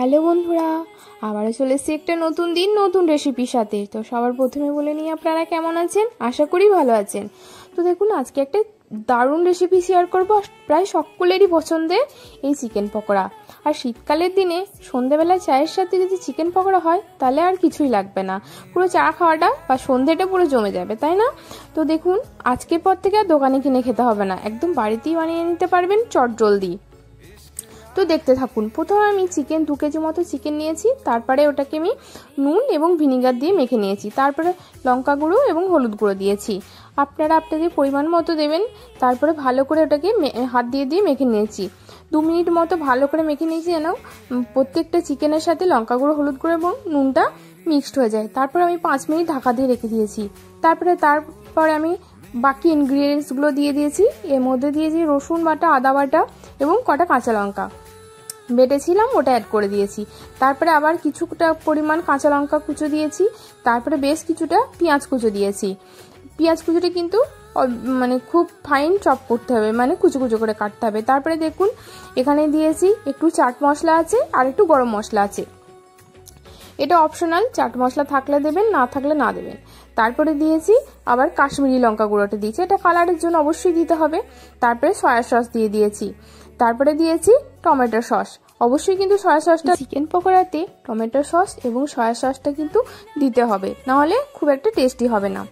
Hello বন্ধুরা, আবারও চলে এসেছি একটা নতুন দিন নতুন রেসিপির সাথে। তো সবার প্রথমে বলে নিই আপনারা কেমন আছেন, আশা করি ভালো আছেন। তো দেখুন আজকে একটা দারুণ রেসিপি শেয়ার করবো, প্রায় সকলেরই পছন্দের এই চিকেন পকোড়া। আর শীতকালের দিনে সন্ধেবেলায় চায়ের সাথে যদি চিকেন পকোড়া হয় তাহলে আর কিছুই লাগবে না, পুরো চা খাওয়াটা বা সন্ধেটা পুরো জমে যাবে, তাই না? তো দেখুন আজকের পর থেকে আর দোকানে কিনে খেতে হবে না, একদম বাড়িতেই বানিয়ে নিতে পারবেন চটজলদি। তো দেখতে থাকুন। প্রথমে আমি চিকেন 2 কেজি মতো চিকেন নিয়েছি, তারপরে ওটাকে আমি নুন এবং ভিনিগার দিয়ে মেখে নিয়েছি, তারপরে লঙ্কা গুঁড়ো এবং হলুদ গুঁড়ো দিয়েছি। আপনারা আপনাদের পরিমাণ মতো দেবেন। তারপরে ভালো করে ওটাকে হাত দিয়ে মেখে নিয়েছি। 2 মিনিট মতো ভালো করে মেখে নিয়েছি যেন প্রত্যেকটা চিকেনের সাথে লঙ্কা গুঁড়ো, হলুদ গুঁড়ো এবং নুনটা মিক্সড হয়ে যায়। তারপর আমি 5 মিনিট ঢাকা দিয়ে রেখে দিয়েছি। তারপরে আমি বাকি ইনগ্রিডিয়েন্টসগুলো দিয়ে দিয়েছি। এর মধ্যে দিয়েছি রসুন বাটা, আদা বাটা এবং কটা কাঁচা লঙ্কা বেটেছিলাম, ওটা অ্যাড করে দিয়েছি। তারপরে আবার কিছুটা পরিমাণ কাঁচা লঙ্কা কুচো দিয়েছি। তারপরে বেশ কিছুটা পেঁয়াজ কুচো দিয়েছি। পেঁয়াজ কুচোটা কিন্তু মানে খুব ফাইন চপ করতে হবে, মানে কুচো কুচো করে কাটতে হবে। তারপরে দেখুন এখানে দিয়েছি একটু চাট মশলা আছে আর একটু গরম মশলা আছে, এটা অপশনাল, চাট মশলা থাকলে দেবেন, না থাকলে না দেবেন। তারপরে দিয়েছি আবার কাশ্মীরি লঙ্কা গুঁড়োটা দিয়েছি, এটা কালারের জন্য অবশ্যই দিতে হবে। তারপরে সয়া সস দিয়ে দিয়েছি। তারপরে দিয়েছি টমেটো সস, অবশ্যই কিন্তু সয়া সসটা চিকেন পকোড়াতে টমেটো সস এবং সয়া সসটা কিন্তু দিতে হবে, নাহলে খুব একটা টেস্টি হবে না।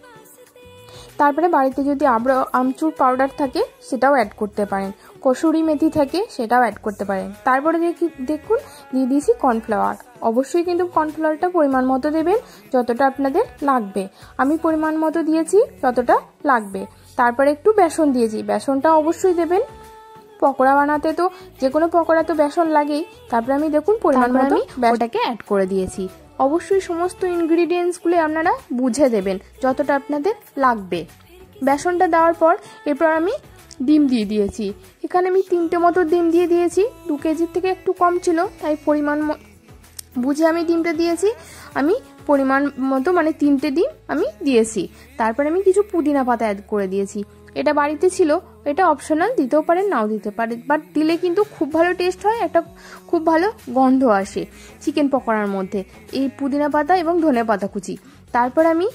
তারপরে বাড়িতে যদি আমচুর পাউডার থাকে সেটাও অ্যাড করতে পারেন, কসুরি মেথি থাকে সেটাও অ্যাড করতে পারেন। তারপরে দেখুন দিয়ে দিয়েছি কর্নফ্লাওয়ার, অবশ্যই কিন্তু কর্নফ্লাওয়ারটা পরিমাণ মতো দেবেন, যতটা আপনাদের লাগবে। আমি পরিমাণ মতো দিয়েছি যতটা লাগবে। তারপরে একটু বেসন দিয়েছি, বেসনটা অবশ্যই দেবেন, পকোড়া বানাতে তো যে কোনো পকোড়া তো বেসন লাগেই। তারপরে আমি দেখুন পরিমাণ মতো ওটাকে অ্যাড করে দিয়েছি। অবশ্যই সমস্ত ইনগ্রিডিয়েন্টসগুলো আপনারা বুঝে দেবেন যতটা আপনাদের লাগবে। বেসনটা দেওয়ার পর এরপর আমি ডিম দিয়ে দিয়েছি। এখানে আমি 3টে মতো ডিম দিয়ে দিয়েছি, 2 কেজির থেকে একটু কম ছিল, তাই পরিমাণ বুঝে আমি ডিমটা দিয়েছি। আমি পরিমাণ মতো মানে 3টে ডিম আমি দিয়েছি। তারপর আমি কিছু পুদিনা পাতা অ্যাড করে দিয়েছি, এটা বাড়িতে ছিল, এটা অপশনাল, দিতেও পারেন নাও দিতে পারেন, বাট দিলে কিন্তু খুব ভালো টেস্ট হয়, একটা খুব ভালো গন্ধ আসে চিকেন পকোড়ার মধ্যে, এই পুদিনা পাতা এবং ধনে পাতা কুচি। তারপর আমি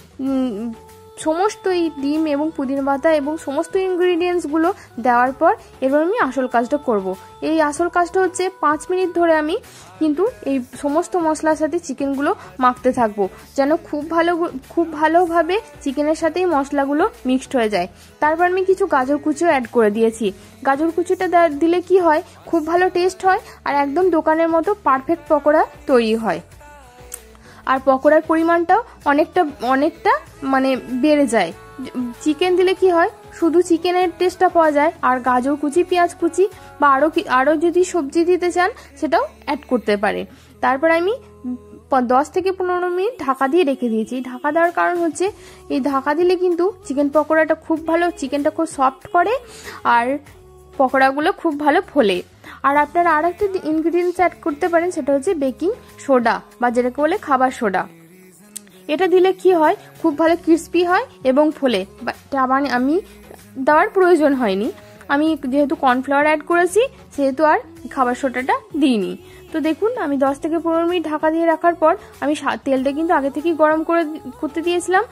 সমস্ত এই ডিম এবং পুদিনা পাতা এবং সমস্ত ইনগ্রিডিয়েন্টসগুলো দেওয়ার পর এবার আমি আসল কাজটা করব। এই আসল কাজটা হচ্ছে 5 মিনিট ধরে আমি কিন্তু এই সমস্ত মশলার সাথে চিকেনগুলো মাখতে থাকবো, যেন খুব ভালোভাবে চিকেনের সাথে এই মশলাগুলো মিক্সড হয়ে যায়। তারপর আমি কিছু গাজর কুচিও অ্যাড করে দিয়েছি। গাজর কুচিটা দিলে কি হয়, খুব ভালো টেস্ট হয় আর একদম দোকানের মতো পারফেক্ট পকোড়া তৈরি হয়। আর পকোড়ার পরিমাণটাও অনেকটা মানে বেড়ে যায়। চিকেন দিলে কি হয়, শুধু চিকেনের টেস্টটা পাওয়া যায়, আর গাজর কুচি, পেঁয়াজ কুচি বা আরও যদি সবজি দিতে চান সেটাও অ্যাড করতে পারে। তারপর আমি 10 থেকে 15 মিনিট ঢাকা দিয়ে রেখে দিয়েছি। ঢাকা দেওয়ার কারণ হচ্ছে এই ঢাকা দিলে কিন্তু চিকেন পকোড়াটা খুব ভালো, চিকেনটা খুব সফট করে আর পকোড়াগুলো খুব ভালো ফোলে। আর আপনারা আর একটা ইনগ্রিডিয়েন্টস অ্যাড করতে পারেন, সেটা হচ্ছে বেকিং সোডা বা যেটাকে বলে খাবার সোডা। এটা দিলে কি হয়, খুব ভালো ক্রিস্পি হয় এবং ফোলে। আবার আমি দেওয়ার প্রয়োজন হয়নি, আমি যেহেতু কর্নফ্লাওয়ার অ্যাড করেছি সেহেতু আর খাবার সোডাটা দিইনি। তো দেখুন আমি 10 থেকে 15 মিনিট ঢাকা দিয়ে রাখার পর আমি তেলটা কিন্তু আগে থেকেই গরম করতে দিয়েছিলাম।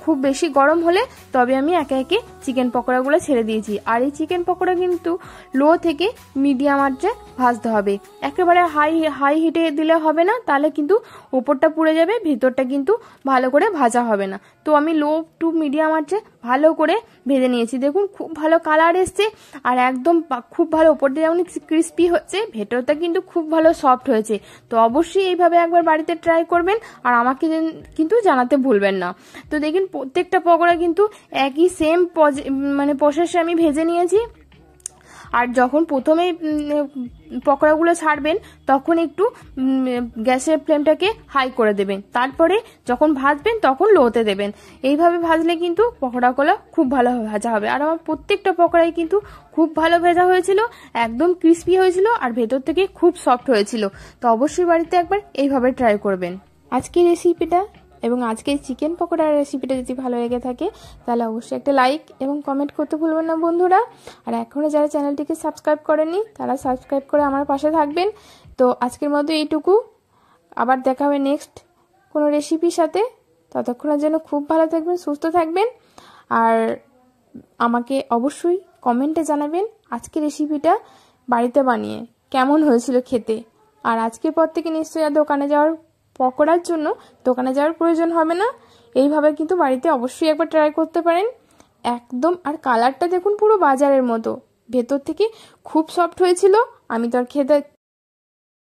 খুব বেশি গরম হলে তবে আমি একে একে চিকেন পকোড়াগুলো ছেড়ে দিয়েছি। আর এই চিকেন পকোড়া কিন্তু লো থেকে মিডিয়াম আঁচে ভাজতে হবে, একেবারে হাই হিটে দিলে হবে না, তাহলে কিন্তু ওপরটা পুড়ে যাবে, ভিতরটা কিন্তু ভালো করে ভাজা হবে না। তো আমি লো টু মিডিয়াম আঁচে ভালো করে ভেজে নিয়েছি। দেখুন খুব ভালো কালার এসছে আর একদম খুব ভালো, ওপরটা যেমন ক্রিস্পি হচ্ছে, ভেতরটা কিন্তু খুব ভালো সফট হয়েছে। তো অবশ্যই এইভাবে একবার বাড়িতে ট্রাই করবেন আর আমাকে কিন্তু জানাতে ভুলবেন না। তো দেখুন প্রত্যেকটা পকোড়া কিন্তু একই সেম মানে প্রসেসে আমি ভেজে নিয়েছি। আর যখন প্রথমে পকোড়াগুলো ছাড়বেন তখন একটু গ্যাসের ফ্লেমটাকে হাই করে দেবেন, তারপরে যখন ভাজবেন তখন লোতে দেবেন। এইভাবে ভাজলে কিন্তু পকোড়াগুলো খুব ভালো ভাজা হবে। আর আমার প্রত্যেকটা পকোড়াই কিন্তু খুব ভালো ভাজা হয়েছিল, একদম ক্রিস্পি হয়েছিল আর ভেতর থেকে খুব সফট হয়েছিল। তো অবশ্যই বাড়িতে একবার এইভাবে ট্রাই করবেন। আজকের রেসিপিটা এবং আজকের চিকেন পকোড়ার রেসিপিটা যদি ভালো লেগে থাকে তাহলে অবশ্যই একটা লাইক এবং কমেন্ট করতে ভুলবেন না বন্ধুরা। আর এখনও যারা চ্যানেলটিকে সাবস্ক্রাইব করেননি তারা সাবস্ক্রাইব করে আমার পাশে থাকবেন। তো আজকের মতো এইটুকু, আবার দেখা হবে নেক্সট কোনো রেসিপির সাথে। ততক্ষণের জন্য খুব ভালো থাকবেন, সুস্থ থাকবেন, আর আমাকে অবশ্যই কমেন্টে জানাবেন আজকের রেসিপিটা বাড়িতে বানিয়ে কেমন হয়েছিল খেতে। আর আজকের পর থেকে নিশ্চয়ই আর পকোড়ার জন্য দোকানে যাওয়ার প্রয়োজন হবে না, এইভাবে কিন্তু বাড়িতে অবশ্যই একবার ট্রাই করতে পারেন। একদম, আর কালারটা দেখুন পুরো বাজারের মতো, ভেতর থেকে খুব সফট হয়েছিল। আমি তো আর